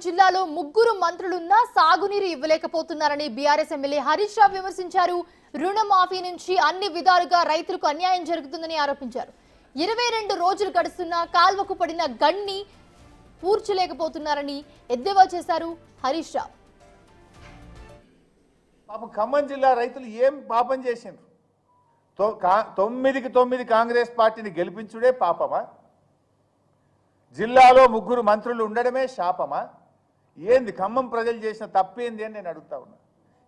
జిల్లాలో ముగ్గురు మంత్రులున్నా సాగునీరు ఇవ్వలేకపోతున్నారని బీఆర్ఎస్ ఎమ్మెల్యే హరీష్ రావు విమర్శించారు. రుణమాఫీ నుంచి అన్ని విధాలుగా రైతులకు అన్యాయం జరుగుతుందని ఆరోపించారు. 22 రోజులు గడుస్తున్నా కాల్వకు పడిన గన్ని పూడ్చలేకపోతున్నారని ఎద్దేవా చేశారు హరీష్ రావు. పాపం ఖమ్మం జిల్లా రైతులు ఏం పాపం చేసిండ్రు? 9కి 9 కాంగ్రెస్ పార్టీని గెలిపించుడే పాపమా? జిల్లాలో ముగ్గురు మంత్రులు ఉండడమే శాపమా? ఏంది ఖమ్మం ప్రజలు చేసిన తప్పేంది అని నేను అడుగుతా ఉన్నా.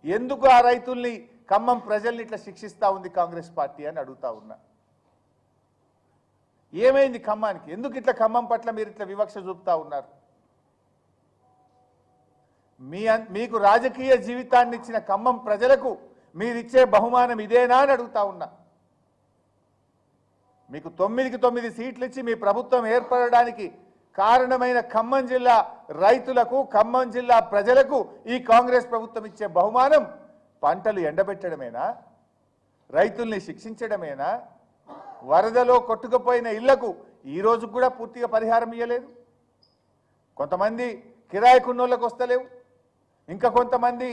ఎందుకు ఆ రైతుల్ని ఖమ్మం ప్రజల్ని ఇట్లా శిక్షిస్తూ ఉంది కాంగ్రెస్ పార్టీ అని అడుగుతా ఉన్నా. ఏమైంది ఖమ్మానికి? ఎందుకు ఇట్లా ఖమ్మం పట్ల మీరు ఇట్లా వివక్ష చూపుతా ఉన్నారు? మీకు రాజకీయ జీవితాన్ని ఇచ్చిన ఖమ్మం ప్రజలకు మీరిచ్చే బహుమానం ఇదేనా అని అడుగుతా ఉన్నా. మీకు 9కి 9 సీట్లు ఇచ్చి మీ ప్రభుత్వం ఏర్పడడానికి కారణమైన ఖమ్మం జిల్లా రైతులకు, ఖమ్మం జిల్లా ప్రజలకు ఈ కాంగ్రెస్ ప్రభుత్వం ఇచ్చే బహుమానం పంటలు ఎండబెట్టడమేనా? రైతుల్ని శిక్షించడమేనా? వరదలో కొట్టుకుపోయిన ఇళ్లకు ఈ రోజు కూడా పూర్తిగా పరిహారం ఇవ్వలేదు. కొంతమంది కిరాయికున్నోళ్ళకు వస్తలేవు. ఇంకా కొంతమంది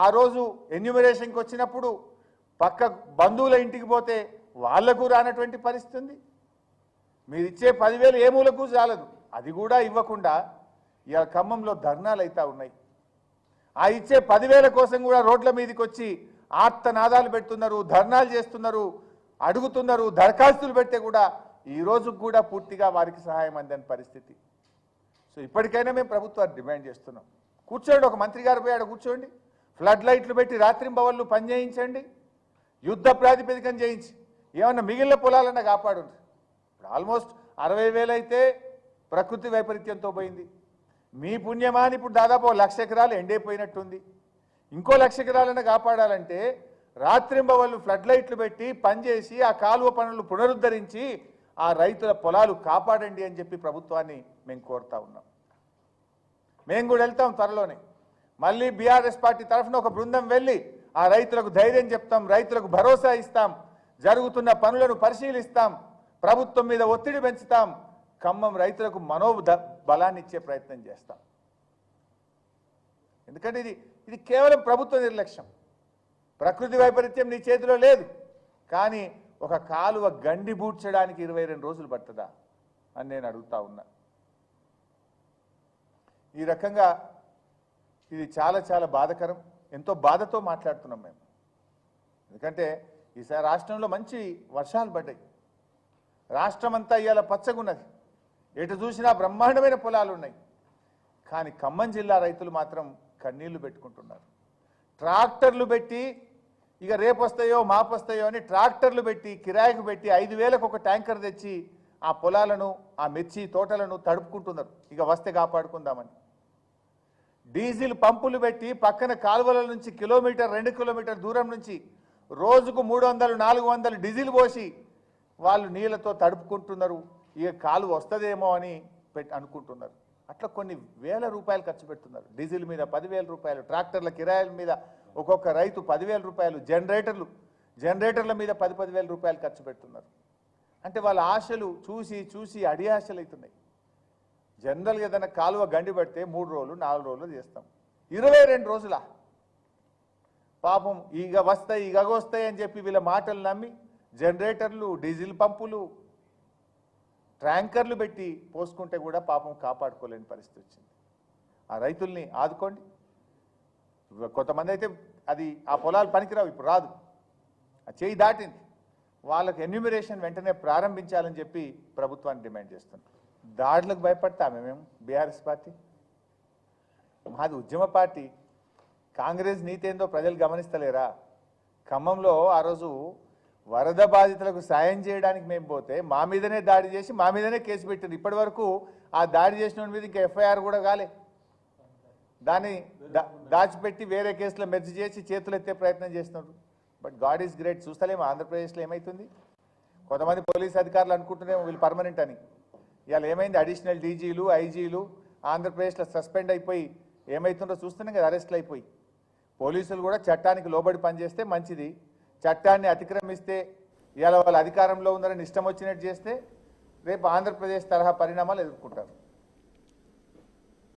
ఆ రోజు ఎన్యూమరేషన్కి వచ్చినప్పుడు పక్క బంధువుల ఇంటికి పోతే వాళ్లకు రానటువంటి పరిస్థితి ఉంది. మీరు ఇచ్చే 10,000 ఏ మూలకు చాలదు. అది కూడా ఇవ్వకుండా ఇవాళ ఖమ్మంలో ధర్నాలు అవుతా ఉన్నాయి. ఆ ఇచ్చే 10,000 కోసం కూడా రోడ్ల మీదకి వచ్చి ఆర్తనాదాలు పెడుతున్నారు, ధర్నాలు చేస్తున్నారు, అడుగుతున్నారు, దరఖాస్తులు పెడితే కూడా ఈ రోజు కూడా పూర్తిగా వారికి సహాయం అందని పరిస్థితి. సో ఇప్పటికైనా మేము ప్రభుత్వాన్ని డిమాండ్ చేస్తున్నాం. కూర్చోండి, ఒక మంత్రి గారు పోయి ఆడ కూర్చోండి, ఫ్లడ్ లైట్లు పెట్టి రాత్రింబవళ్ళు పని చేయించండి, యుద్ధ ప్రాతిపదికన చేయించి ఏమన్నా మిగిలిన పొలాలన్నా కాపాడు. ఇప్పుడు ఆల్మోస్ట్ 60,000 అయితే ప్రకృతి వైపరీత్యంతో పోయింది. మీ పుణ్యమాని ఇప్పుడు దాదాపు 1,00,000 ఎకరాలు ఎండైపోయినట్టుంది. ఇంకో 1,00,000 ఎకరాలన్నా కాపాడాలంటే రాత్రింబవళ్ళు ఫ్లడ్ లైట్లు పెట్టి పనిచేసి ఆ కాలువ పనులు పునరుద్ధరించి ఆ రైతుల పొలాలు కాపాడండి అని చెప్పి ప్రభుత్వాన్ని మేము కోరుతా ఉన్నాం. మేము కూడా వెళ్తాం త్వరలోనే. మళ్ళీ బీఆర్ఎస్ పార్టీ తరఫున ఒక బృందం వెళ్ళి ఆ రైతులకు ధైర్యం చెప్తాం, రైతులకు భరోసా ఇస్తాం, జరుగుతున్న పనులను పరిశీలిస్తాం, ప్రభుత్వం మీద ఒత్తిడి పెంచుతాం, ఖమ్మం రైతులకు బలాన్ని ఇచ్చే ప్రయత్నం చేస్తాం. ఎందుకంటే ఇది కేవలం ప్రభుత్వ నిర్లక్ష్యం. ప్రకృతి వైపరీత్యం నీ చేతిలో లేదు, కానీ ఒక కాలువ గండి బూడ్చడానికి 22 రోజులు పడుతుందా అని నేను అడుగుతా ఉన్నా. ఈ రకంగా ఇది చాలా చాలా బాధకరం. ఎంతో బాధతో మాట్లాడుతున్నాం మేము. ఎందుకంటే ఈసారి రాష్ట్రంలో మంచి వర్షాలు పడ్డాయి. రాష్ట్రం అంతా ఇవాళ పచ్చగున్నది, ఎటు చూసినా బ్రహ్మాండమైన పొలాలు ఉన్నాయి. కానీ ఖమ్మం జిల్లా రైతులు మాత్రం కన్నీళ్లు పెట్టుకుంటున్నారు. ట్రాక్టర్లు పెట్టి ఇక రేపు వస్తాయో మాపు వస్తాయో అని ట్రాక్టర్లు పెట్టి కిరాయికి పెట్టి 5,000కు ఒక ట్యాంకర్ తెచ్చి ఆ పొలాలను, ఆ మిర్చి తోటలను తడుపుకుంటున్నారు. ఇక వస్తే కాపాడుకుందామని డీజిల్ పంపులు పెట్టి పక్కన కాలువల నుంచి కిలోమీటర్ 2 కిలోమీటర్ దూరం నుంచి రోజుకు 300-400 డీజిల్ పోసి వాళ్ళు నీళ్లతో తడుపుకుంటున్నారు. ఇక కాలువ వస్తుందేమో అని అనుకుంటున్నారు. అట్లా కొన్ని వేల రూపాయలు ఖర్చు పెడుతున్నారు. డీజిల్ మీద 10,000 రూపాయలు, ట్రాక్టర్ల కిరాయిల మీద ఒక్కొక్క రైతు 10,000 రూపాయలు, జనరేటర్ల మీద 10,000 రూపాయలు ఖర్చు పెడుతున్నారు. అంటే వాళ్ళ ఆశలు చూసి చూసి అడియాశలు అవుతున్నాయి. జనరల్గా ఏదైనా కాలువ గండి పెడితే 3 రోజులు 4 రోజులు చేస్తాం. 22 రోజులా? పాపం ఇక వస్తాయి అని చెప్పి వీళ్ళ మాటలు నమ్మి జనరేటర్లు, డీజిల్ పంపులు, ట్యాంకర్లు పెట్టి పోసుకుంటే కూడా పాపం కాపాడుకోలేని పరిస్థితి వచ్చింది. ఆ రైతుల్ని ఆదుకోండి. కొంతమంది అయితే అది ఆ పొలాలు పనికిరావు, ఇప్పుడు రాదు, ఆ చేయి దాటింది. వాళ్ళకి ఎన్యూమరేషన్ వెంటనే ప్రారంభించాలని చెప్పి ప్రభుత్వాన్ని డిమాండ్ చేస్తున్నాం. దాడులకు భయపడతామే మేము బీఆర్ఎస్ పార్టీ? మాది ఉద్యమ పార్టీ. కాంగ్రెస్ నీతి ఏందో ప్రజలు గమనిస్తలేరా? ఖమ్మంలో ఆ రోజు వరద బాధితులకు సాయం చేయడానికి మేము పోతే మా మీదనే దాడి చేసి మా మీదనే కేసు పెట్టారు. ఇప్పటి వరకు ఆ దాడి చేసిన మీద ఇంకా ఎఫ్ఐఆర్ కూడా కాలే. దాన్ని దాచిపెట్టి వేరే కేసులో మెర్జ్ చేసి చేతులు ఎత్తే ప్రయత్నం చేస్తున్నారు. But God is great. చూస్తలేము ఆంధ్రప్రదేశ్లో ఏమవుతుంది. కొంతమంది పోలీస్ అధికారులు అనుకుంటున్నాము వీళ్ళు పర్మనెంట్ అని. ఇవాళ ఏమైంది? అడిషనల్ డీజీలు, ఐజీలు ఆంధ్రప్రదేశ్లో సస్పెండ్ అయిపోయి ఏమవుతుందో చూస్తున్నాం కదా, అరెస్ట్లు అయిపోయి. పోలీసులు కూడా చట్టానికి లోబడి పనిచేస్తే మంచిది. చట్టాన్ని అతిక్రమిస్తే ఇవాళ వాళ్ళ అధికారంలో ఉందని ఇష్టం వచ్చినట్టు చేస్తే రేపు ఆంధ్రప్రదేశ్ తరహా పరిణామాలు ఎదుర్కొంటారు.